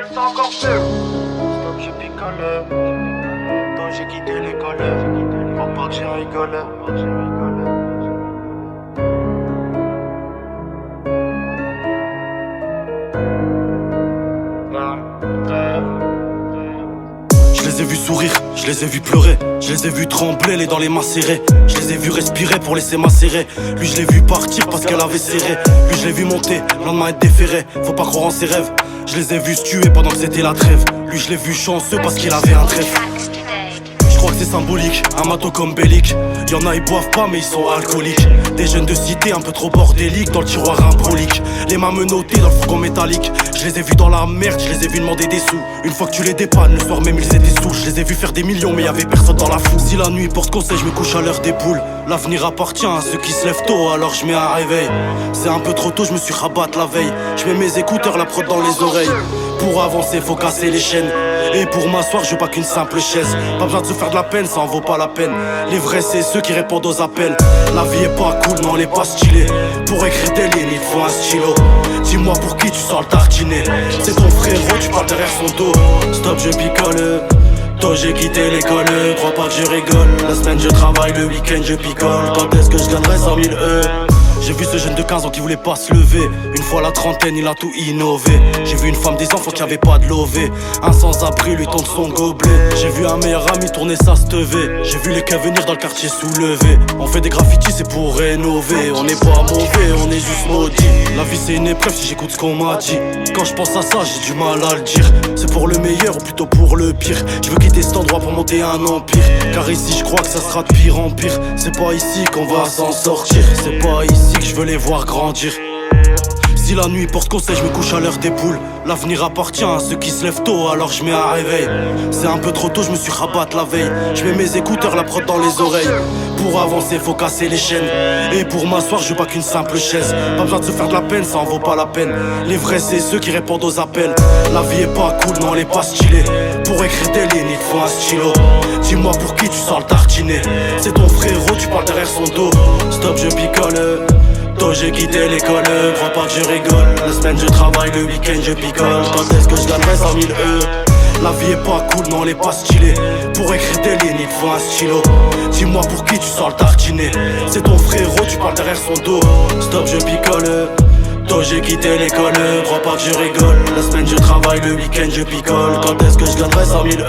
qu'elle sent encore mieux. Stop, je picole. Quand j'ai quitté l'école, faut pas que j'y rigole. Je les ai vus sourire, je les ai vus pleurer, je les ai vus trembler, les dents les mains serrées. Je les ai vus respirer pour laisser macérer. Lui je l'ai vu partir parce qu'elle avait serré. Lui je l'ai vu monter, le lendemain être déféré. Faut pas croire en ses rêves. Je les ai vus se tuer pendant que c'était la trêve. Lui je l'ai vu chanceux parce qu'il avait un trèfle. Je crois que c'est symbolique, un matos comme Bellic. Y'en a ils boivent pas mais ils sont alcooliques. Des jeunes de cité un peu trop bordéliques, dans le tiroir improlique. Les mains menottées dans le fourgon métallique. Je les ai vus dans la merde, je les ai vus demander des sous. Une fois que tu les dépannes, le soir même ils étaient sous. Je les ai vus faire des millions mais y'avait personne dans la foule. Si la nuit porte conseil, je me couche à l'heure des poules. L'avenir appartient à ceux qui se lèvent tôt, alors je mets un réveil. C'est un peu trop tôt, je me suis rabattu la veille. Je mets mes écouteurs, la prod dans les oreilles. Pour avancer, faut casser les chaînes. Et pour m'asseoir, je veux pas qu'une simple chaise. Pas besoin de se faire de la peine, ça en vaut pas la peine. Les vrais, c'est ceux qui répondent aux appels. La vie est pas cool, non, elle est pas stylée. Pour écrire des lignes, il faut un stylo. Dis-moi pour qui tu sors le tartinet. C'est ton frérot, tu parles derrière son dos. Stop, je picole. Tôt j'ai quitté l'école, crois pas que je rigole. La semaine je travaille, le week-end je picole. Quand est-ce que je gagnerai 100 000 J'ai vu ce jeune de 15 ans qui voulait pas se lever. Une fois à la trentaine, il a tout innové. J'ai vu une femme des enfants qui avait pas de lové. Un sans-abri lui tendre son gobelet. J'ai vu un meilleur ami tourner sa stevée. J'ai vu les cas venir dans le quartier soulevé. On fait des graffitis, c'est pour rénover. On n'est pas mauvais, on est juste maudits. La vie c'est une épreuve si j'écoute ce qu'on m'a dit. Quand je pense à ça, j'ai du mal à le dire. C'est pour le meilleur ou plutôt pour le pire. Je veux quitter cet endroit pour monter un empire. Car ici je crois que ça sera de pire en pire. C'est pas ici qu'on va s'en sortir. C'est pas ici que je veux les voir grandir. Si la nuit porte conseil, je me couche à l'heure des poules. L'avenir appartient à ceux qui se lèvent tôt, alors je mets un réveil. C'est un peu trop tôt, je me suis rabattu la veille. Je mets mes écouteurs, la prod dans les oreilles. Pour avancer, faut casser les chaînes. Et pour m'asseoir, je veux pas qu'une simple chaise. Pas besoin de se faire de la peine, ça en vaut pas la peine. Les vrais, c'est ceux qui répondent aux appels. La vie est pas cool, non, elle est pas stylée. Pour écrire des lignes, il faut un stylo. Dis-moi pour qui tu sors le tartinet. C'est ton frérot, tu parles derrière son dos. Stop, je picole. Tôt j'ai quitté l'école, crois pas que je rigole. La semaine je travaille, le week-end je picole. Quand est-ce que je gagnerai 100 000 La vie est pas cool, non elle est pas stylée. Pour écrire des lignes, il faut un stylo. Dis-moi pour qui tu sors le tartinet. C'est ton frérot, tu parles derrière son dos. Stop, je picole. Tôt j'ai quitté l'école, crois pas que je rigole. La semaine je travaille, le week-end je picole. Quand est-ce que je gagnerai 100 000